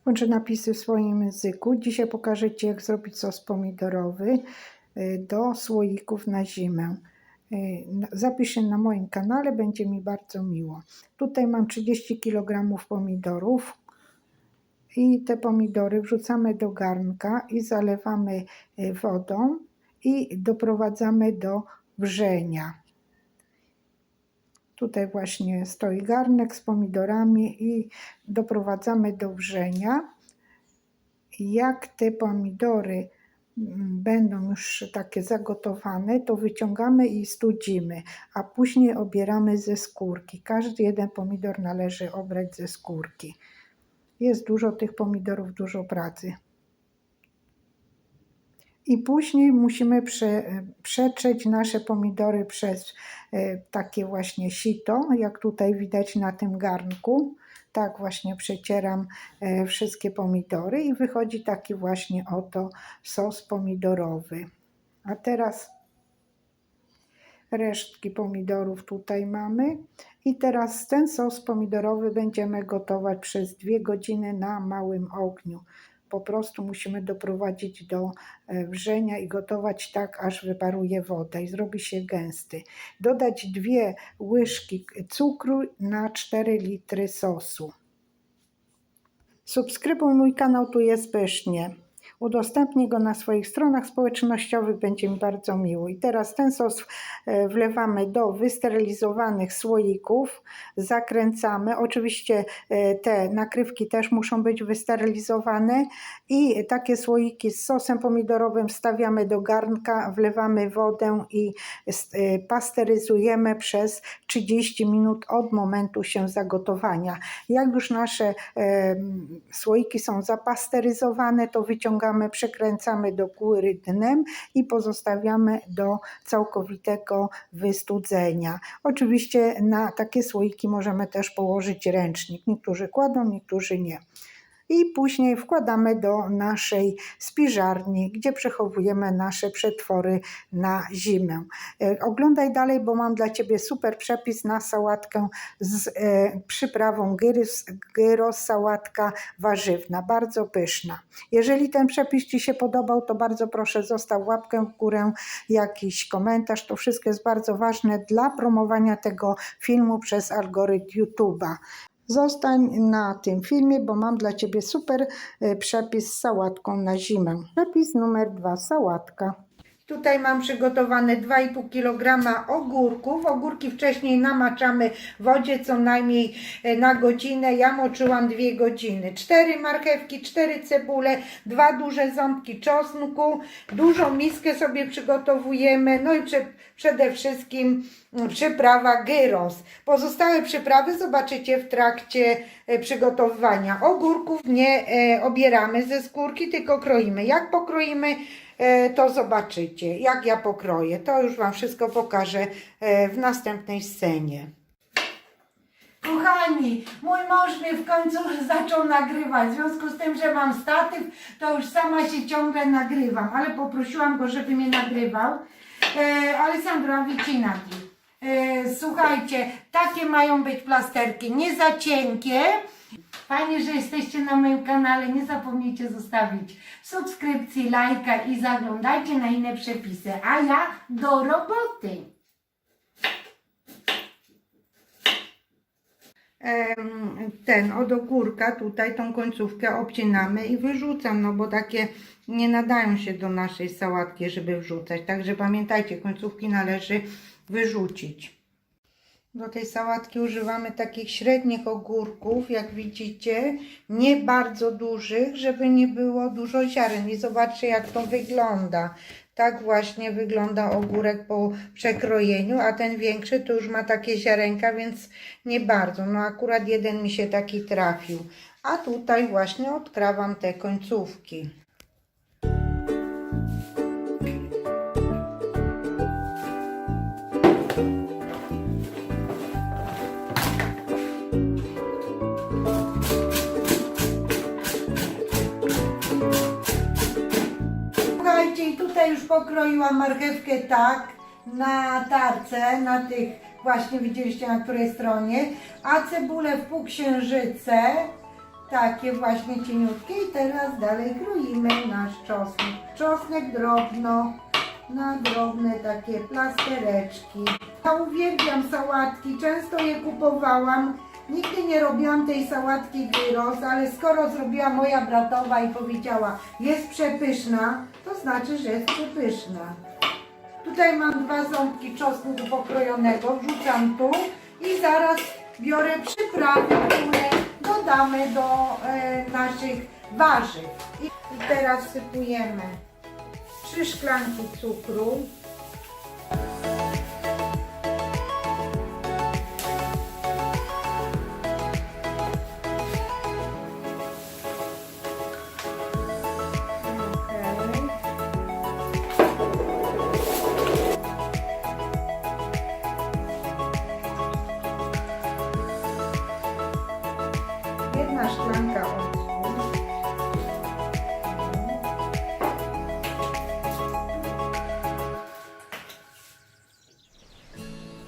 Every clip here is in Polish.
Łączę napisy w swoim języku. Dzisiaj pokażę Ci, jak zrobić sos pomidorowy do słoików na zimę. Zapisz się na moim kanale, będzie mi bardzo miło. Tutaj mam 30 kg pomidorów i te pomidory wrzucamy do garnka i zalewamy wodą i doprowadzamy do wrzenia. Tutaj właśnie stoi garnek z pomidorami i doprowadzamy do wrzenia. Jak te pomidory będą już takie zagotowane, to wyciągamy i studzimy, a później obieramy ze skórki. Każdy jeden pomidor należy obrać ze skórki. Jest dużo tych pomidorów, dużo pracy. I później musimy przetrzeć nasze pomidory przez takie właśnie sito, jak tutaj widać na tym garnku. Tak właśnie przecieram wszystkie pomidory i wychodzi taki właśnie oto sos pomidorowy. A teraz resztki pomidorów tutaj mamy. I teraz ten sos pomidorowy będziemy gotować przez 2 godziny na małym ogniu. Po prostu musimy doprowadzić do wrzenia i gotować tak, aż wyparuje woda i zrobi się gęsty. Dodać 2 łyżki cukru na 4 litry sosu. Subskrybuj mój kanał, tu jest pysznie. Udostępnij go na swoich stronach społecznościowych, będzie mi bardzo miło. I teraz ten sos wlewamy do wysterylizowanych słoików, zakręcamy. Oczywiście te nakrywki też muszą być wysterylizowane i takie słoiki z sosem pomidorowym wstawiamy do garnka, wlewamy wodę i pasteryzujemy przez 30 minut od momentu się zagotowania. Jak już nasze słoiki są zapasteryzowane, to wyciągamy, przekręcamy do góry dnem i pozostawiamy do całkowitego wystudzenia. Oczywiście na takie słoiki możemy też położyć ręcznik. Niektórzy kładą, niektórzy nie. I później wkładamy do naszej spiżarni, gdzie przechowujemy nasze przetwory na zimę. Oglądaj dalej, bo mam dla Ciebie super przepis na sałatkę z przyprawą gyros, sałatka warzywna, bardzo pyszna. Jeżeli ten przepis Ci się podobał, to bardzo proszę zostaw łapkę w górę, jakiś komentarz, to wszystko jest bardzo ważne dla promowania tego filmu przez algorytm YouTube'a. Zostań na tym filmie, bo mam dla Ciebie super przepis z sałatką na zimę. Przepis numer 2, sałatka. Tutaj mam przygotowane 2,5 kg ogórków. Ogórki wcześniej namaczamy w wodzie co najmniej na godzinę. Ja moczyłam 2 godziny. 4 marchewki, 4 cebule, 2 duże ząbki czosnku. Dużą miskę sobie przygotowujemy. No i przede wszystkim przyprawa gyros. Pozostałe przyprawy zobaczycie w trakcie przygotowywania. Ogórków nie obieramy ze skórki, tylko kroimy. Jak pokroimy, to zobaczycie, jak ja pokroję. To już Wam wszystko pokażę w następnej scenie. Kochani, mój mąż mnie w końcu zaczął nagrywać. W związku z tym, że mam statyw, to już sama się ciągle nagrywam. Ale poprosiłam go, żeby mnie nagrywał. Alessandro, wycinaki. Słuchajcie, takie mają być plasterki, nie za cienkie. Fajnie, że jesteście na moim kanale. Nie zapomnijcie zostawić subskrypcji, lajka i zaglądajcie na inne przepisy. A ja do roboty. Od ogórka tutaj tą końcówkę obcinamy i wyrzucam, no bo takie nie nadają się do naszej sałatki, żeby wrzucać. Także pamiętajcie, końcówki należy wyrzucić. Do tej sałatki używamy takich średnich ogórków, jak widzicie, nie bardzo dużych, żeby nie było dużo ziaren. I zobaczcie, jak to wygląda. Tak właśnie wygląda ogórek po przekrojeniu, a ten większy to już ma takie ziarenka, więc nie bardzo. No akurat jeden mi się taki trafił. A tutaj właśnie odkrawam te końcówki. I tutaj już pokroiłam marchewkę tak, na tarce, na tych właśnie widzieliście na której stronie, a cebulę w półksiężyce, takie właśnie cieniutkie i teraz dalej kroimy nasz czosnek. Czosnek drobno, na drobne takie plastereczki. Ja uwielbiam sałatki, często je kupowałam. Nigdy nie robiłam tej sałatki gyros, ale skoro zrobiła moja bratowa i powiedziała, jest przepyszna, to znaczy, że jest przepyszna. Tutaj mam 2 ząbki czosnku pokrojonego, wrzucam tu i zaraz biorę przyprawy, które dodamy do naszych warzyw. I teraz wsypujemy 3 szklanki cukru. Jedna szklanka octu.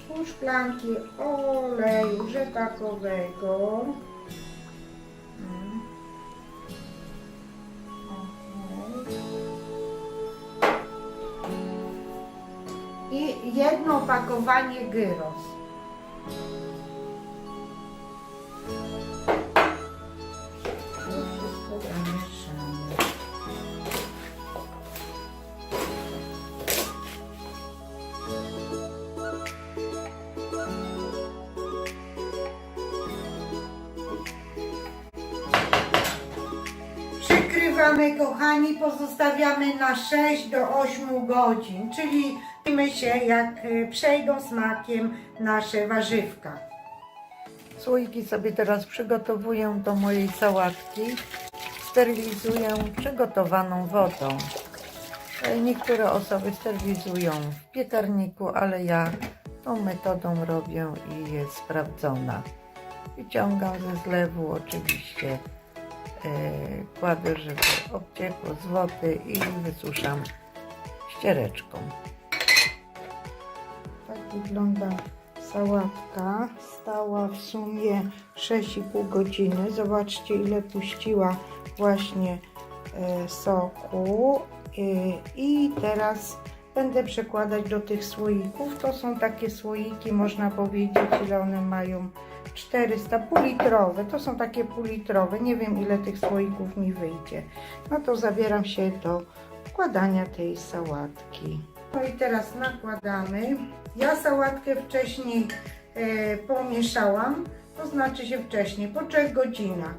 Pół szklanki oleju rzepakowego. I jedno opakowanie gyros. Wszystko zamieszamy. Przykrywamy, kochani, pozostawiamy na 6 do 8 godzin, czyli widzimy się, jak przejdą smakiem nasze warzywka. Słoiki sobie teraz przygotowuję do mojej sałatki. Sterylizuję przygotowaną wodą. Niektóre osoby sterylizują w piekarniku, ale ja tą metodą robię i jest sprawdzona. Wyciągam ze zlewu oczywiście, kładę, żeby obciekło z wody i wysuszam ściereczką. Tak wygląda sałatka. Stała w sumie 6,5 godziny. Zobaczcie, ile puściła właśnie soku. I teraz będę przekładać do tych słoików. To są takie słoiki, można powiedzieć, ile one mają. 400, półlitrowe. To są takie półlitrowe. Nie wiem, ile tych słoików mi wyjdzie. No to zabieram się do wkładania tej sałatki. No i teraz nakładamy. Ja sałatkę wcześniej pomieszałam, to znaczy się wcześniej, po 3 godzinach.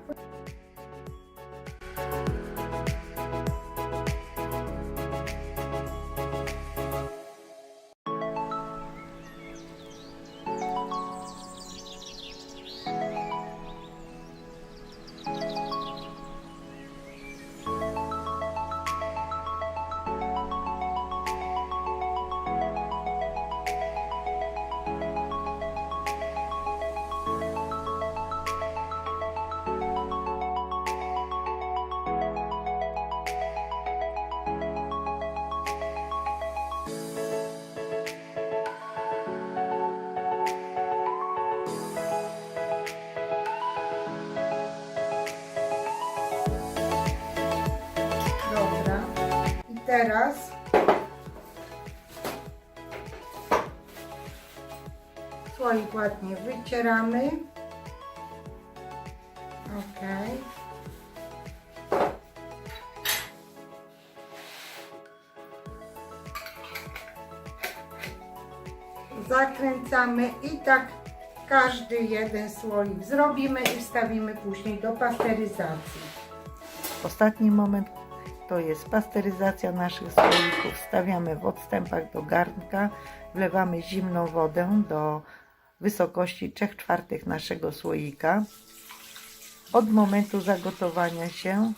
Teraz słoik ładnie wycieramy. Ok. Zakręcamy i tak każdy jeden słoik zrobimy i wstawimy później do pasteryzacji. Ostatni moment to jest pasteryzacja naszych słoików. Wstawiamy w odstępach do garnka, wlewamy zimną wodę do wysokości 3/4 naszego słoika. Od momentu zagotowania się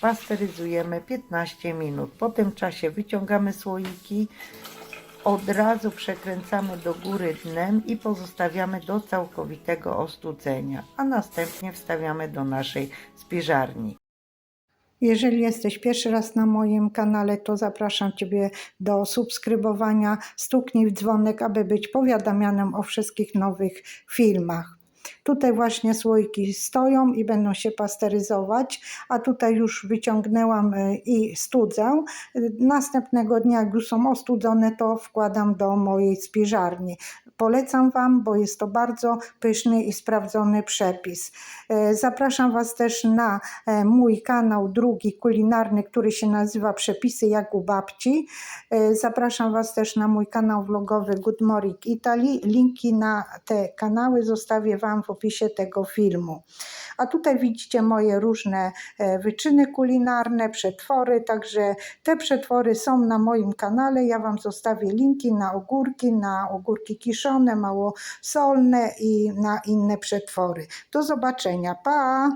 pasteryzujemy 15 minut. Po tym czasie wyciągamy słoiki, od razu przekręcamy do góry dnem i pozostawiamy do całkowitego ostudzenia, a następnie wstawiamy do naszej spiżarni. Jeżeli jesteś pierwszy raz na moim kanale, to zapraszam Ciebie do subskrybowania, stuknij w dzwonek, aby być powiadamianym o wszystkich nowych filmach. Tutaj właśnie słoiki stoją i będą się pasteryzować, a tutaj już wyciągnęłam i studzę. Następnego dnia, jak już są ostudzone, to wkładam do mojej spiżarni. Polecam Wam, bo jest to bardzo pyszny i sprawdzony przepis. Zapraszam Was też na mój kanał drugi kulinarny, który się nazywa Przepisy jak u babci. Zapraszam Was też na mój kanał vlogowy Good Morning Italy. Linki na te kanały zostawię Wam w opisie tego filmu. A tutaj widzicie moje różne wyczyny kulinarne, przetwory, także te przetwory są na moim kanale. Ja Wam zostawię linki na ogórki kiszone, małosolne i na inne przetwory. Do zobaczenia, pa!